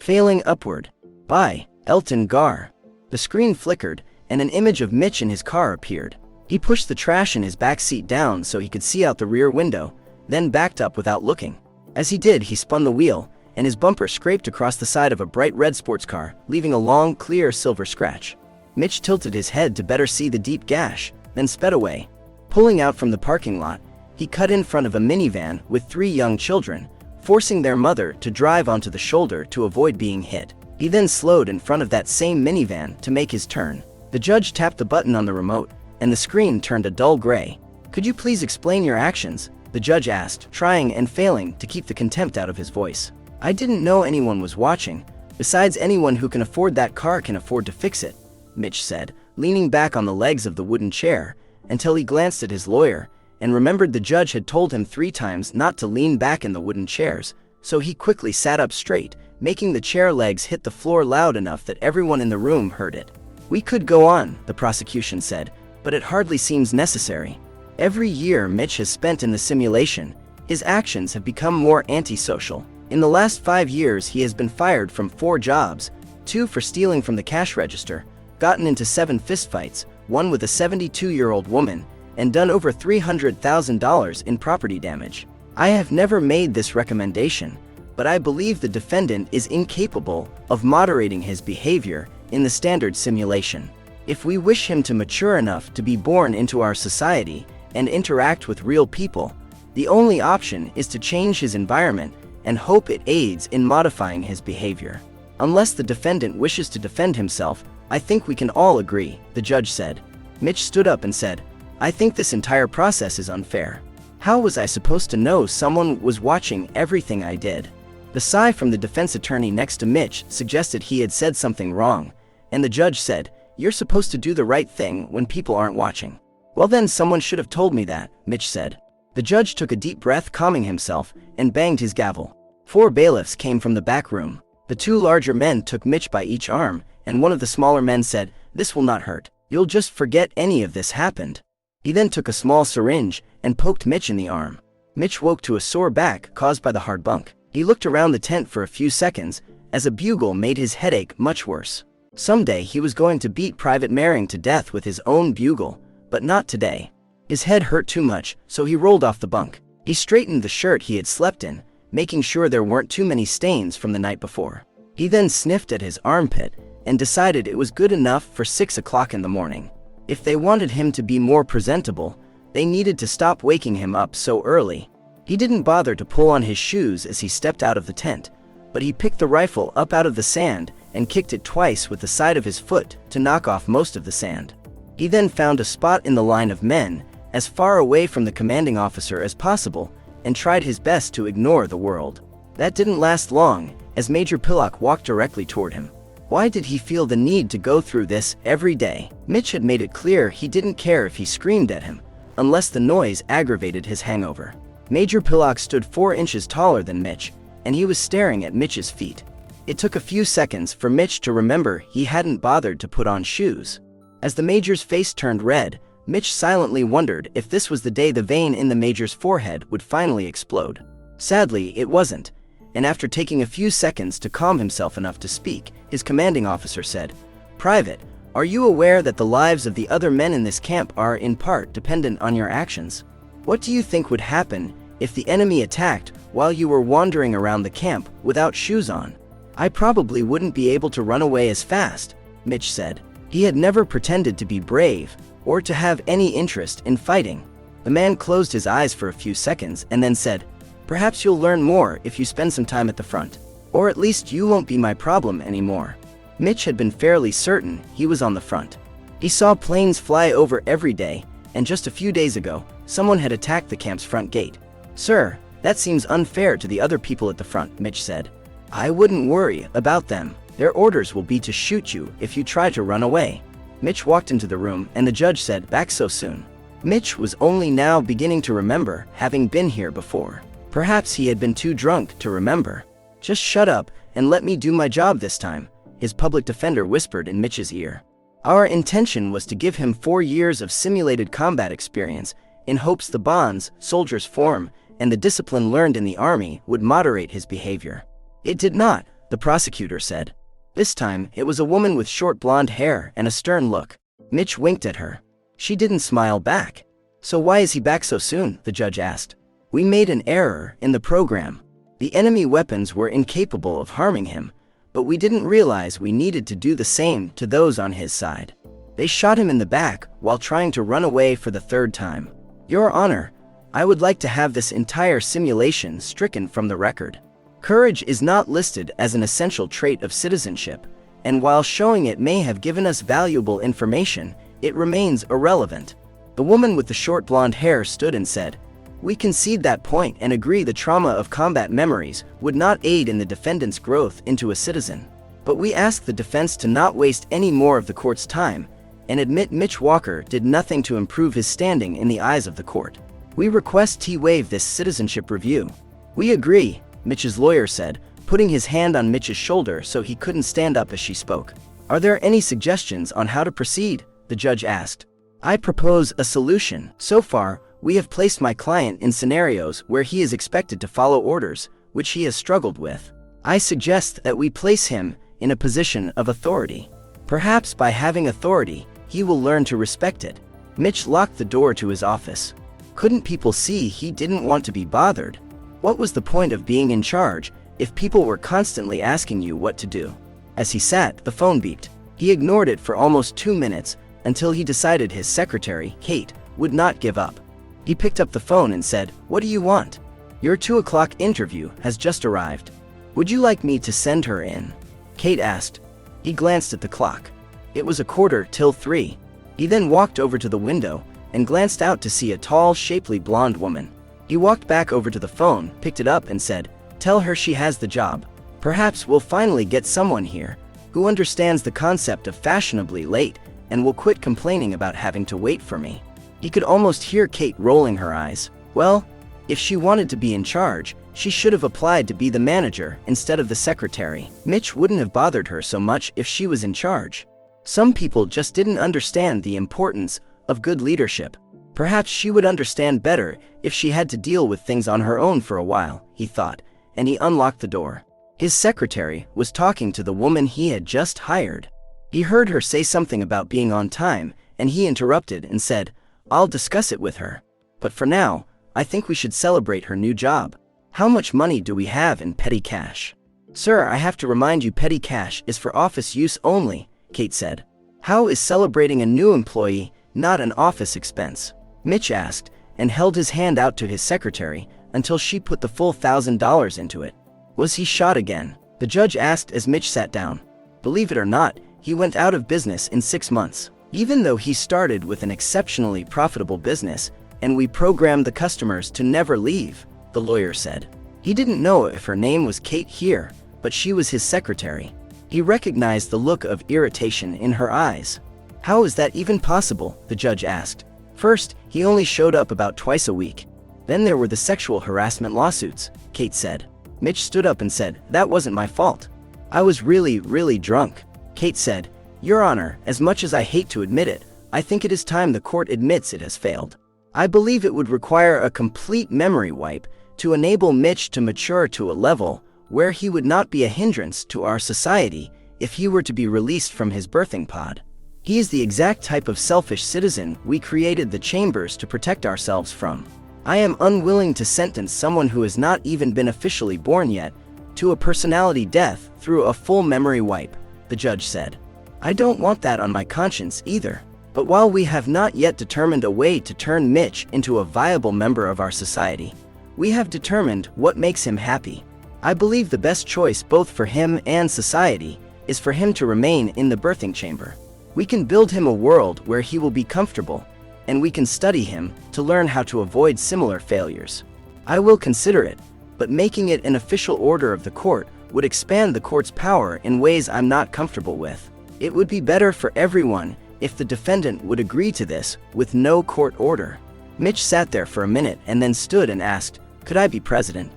Failing Upward by Elton Gar. The screen flickered, and an image of Mitch in his car appeared. He pushed the trash in his back seat down so he could see out the rear window, then backed up without looking. As he did, he spun the wheel, and his bumper scraped across the side of a bright red sports car, leaving a long, clear silver scratch. Mitch tilted his head to better see the deep gash, then sped away. Pulling out from the parking lot, he cut in front of a minivan with 3 young children, forcing their mother to drive onto the shoulder to avoid being hit. He then slowed in front of that same minivan to make his turn. The judge tapped the button on the remote, and the screen turned a dull gray. "Could you please explain your actions?" the judge asked, trying and failing to keep the contempt out of his voice. "I didn't know anyone was watching. Besides, anyone who can afford that car can afford to fix it," Mitch said, leaning back on the legs of the wooden chair, until he glanced at his lawyer, and remembered the judge had told him 3 times not to lean back in the wooden chairs, so he quickly sat up straight, making the chair legs hit the floor loud enough that everyone in the room heard it. "We could go on," the prosecution said, "but it hardly seems necessary. Every year Mitch has spent in the simulation, his actions have become more antisocial. In the last 5 years he has been fired from 4 jobs, 2 for stealing from the cash register, gotten into 7 fistfights, 1 with a 72-year-old woman, and done over $300,000 in property damage. I have never made this recommendation, but I believe the defendant is incapable of moderating his behavior in the standard simulation. If we wish him to mature enough to be born into our society and interact with real people, the only option is to change his environment and hope it aids in modifying his behavior. Unless the defendant wishes to defend himself, I think we can all agree," the judge said. Mitch stood up and said, "I think this entire process is unfair. How was I supposed to know someone was watching everything I did?" The sigh from the defense attorney next to Mitch suggested he had said something wrong, and the judge said, "You're supposed to do the right thing when people aren't watching." "Well then, someone should have told me that," Mitch said. The judge took a deep breath, calming himself, and banged his gavel. 4 bailiffs came from the back room. The 2 larger men took Mitch by each arm, and one of the smaller men said, "This will not hurt. You'll just forget any of this happened." He then took a small syringe and poked Mitch in the arm. Mitch woke to a sore back caused by the hard bunk. He looked around the tent for a few seconds, as a bugle made his headache much worse. Someday he was going to beat Private Merring to death with his own bugle, but not today. His head hurt too much, so he rolled off the bunk. He straightened the shirt he had slept in, making sure there weren't too many stains from the night before. He then sniffed at his armpit and decided it was good enough for 6 o'clock in the morning. If they wanted him to be more presentable, they needed to stop waking him up so early. He didn't bother to pull on his shoes as he stepped out of the tent, but he picked the rifle up out of the sand and kicked it twice with the side of his foot to knock off most of the sand. He then found a spot in the line of men, as far away from the commanding officer as possible, and tried his best to ignore the world. That didn't last long, as Major Pillock walked directly toward him. Why did he feel the need to go through this every day? Mitch had made it clear he didn't care if he screamed at him, unless the noise aggravated his hangover. Major Pillock stood 4 inches taller than Mitch, and he was staring at Mitch's feet. It took a few seconds for Mitch to remember he hadn't bothered to put on shoes. As the Major's face turned red, Mitch silently wondered if this was the day the vein in the Major's forehead would finally explode. Sadly, it wasn't, and after taking a few seconds to calm himself enough to speak, his commanding officer said, "Private, are you aware that the lives of the other men in this camp are in part dependent on your actions? What do you think would happen if the enemy attacked while you were wandering around the camp without shoes on?" "I probably wouldn't be able to run away as fast," Mitch said. He had never pretended to be brave or to have any interest in fighting. The man closed his eyes for a few seconds and then said, "Perhaps you'll learn more if you spend some time at the front. Or at least you won't be my problem anymore." Mitch had been fairly certain he was on the front. He saw planes fly over every day, and just a few days ago, someone had attacked the camp's front gate. "Sir, that seems unfair to the other people at the front," Mitch said. "I wouldn't worry about them. Their orders will be to shoot you if you try to run away." Mitch walked into the room, and the judge said, "Back so soon?" Mitch was only now beginning to remember having been here before. Perhaps he had been too drunk to remember. "Just shut up and let me do my job this time," his public defender whispered in Mitch's ear. "Our intention was to give him 4 years of simulated combat experience in hopes the bonds soldiers form and the discipline learned in the army would moderate his behavior. It did not, the prosecutor said. This time, it was a woman with short blonde hair and a stern look. Mitch winked at her. She didn't smile back. So why is he back so soon? The judge asked. We made an error in the program. The enemy weapons were incapable of harming him, but we didn't realize we needed to do the same to those on his side. They shot him in the back while trying to run away for the third time. Your Honor, I would like to have this entire simulation stricken from the record. Courage is not listed as an essential trait of citizenship, and while showing it may have given us valuable information, it remains irrelevant. The woman with the short blonde hair stood and said, We concede that point and agree the trauma of combat memories would not aid in the defendant's growth into a citizen. But we ask the defense to not waste any more of the court's time and admit Mitch Walker did nothing to improve his standing in the eyes of the court. We request he waive this citizenship review. We agree, Mitch's lawyer said, putting his hand on Mitch's shoulder so he couldn't stand up as she spoke. Are there any suggestions on how to proceed? The judge asked. I propose a solution. So far, we have placed my client in scenarios where he is expected to follow orders, which he has struggled with. I suggest that we place him in a position of authority. Perhaps by having authority, he will learn to respect it. Mitch locked the door to his office. Couldn't people see he didn't want to be bothered? What was the point of being in charge if people were constantly asking you what to do? As he sat, the phone beeped. He ignored it for almost 2 minutes until he decided his secretary, Kate, would not give up. He picked up the phone and said, What do you want? Your 2 o'clock interview has just arrived. Would you like me to send her in? Kate asked. He glanced at the clock. It was 3:15. He then walked over to the window and glanced out to see a tall, shapely blonde woman. He walked back over to the phone, picked it up and said, Tell her she has the job. Perhaps we'll finally get someone here who understands the concept of fashionably late and will quit complaining about having to wait for me. He could almost hear Kate rolling her eyes. Well, if she wanted to be in charge, she should have applied to be the manager instead of the secretary. Mitch wouldn't have bothered her so much if she was in charge. Some people just didn't understand the importance of good leadership. Perhaps she would understand better if she had to deal with things on her own for a while, he thought, and he unlocked the door. His secretary was talking to the woman he had just hired. He heard her say something about being on time, and he interrupted and said, I'll discuss it with her. But for now, I think we should celebrate her new job. How much money do we have in petty cash? Sir, I have to remind you petty cash is for office use only, Kate said. How is celebrating a new employee not an office expense? Mitch asked, and held his hand out to his secretary until she put the full $1,000 into it. Was he shot again? The judge asked as Mitch sat down. Believe it or not, he went out of business in 6 months. Even though he started with an exceptionally profitable business, and we programmed the customers to never leave, the lawyer said. He didn't know if her name was Kate here, but she was his secretary. He recognized the look of irritation in her eyes. How is that even possible? The judge asked. First, he only showed up about twice a week. Then there were the sexual harassment lawsuits, Kate said. Mitch stood up and said, That wasn't my fault. I was really drunk. Kate said, Your Honor, as much as I hate to admit it, I think it is time the court admits it has failed. I believe it would require a complete memory wipe to enable Mitch to mature to a level where he would not be a hindrance to our society if he were to be released from his birthing pod. He is the exact type of selfish citizen we created the chambers to protect ourselves from. I am unwilling to sentence someone who has not even been officially born yet to a personality death through a full memory wipe, the judge said. I don't want that on my conscience either. But while we have not yet determined a way to turn Mitch into a viable member of our society, we have determined what makes him happy. I believe the best choice both for him and society is for him to remain in the birthing chamber. We can build him a world where he will be comfortable, and we can study him to learn how to avoid similar failures. I will consider it, but making it an official order of the court would expand the court's power in ways I'm not comfortable with. It would be better for everyone if the defendant would agree to this with no court order. Mitch sat there for a minute and then stood and asked, Could I be president?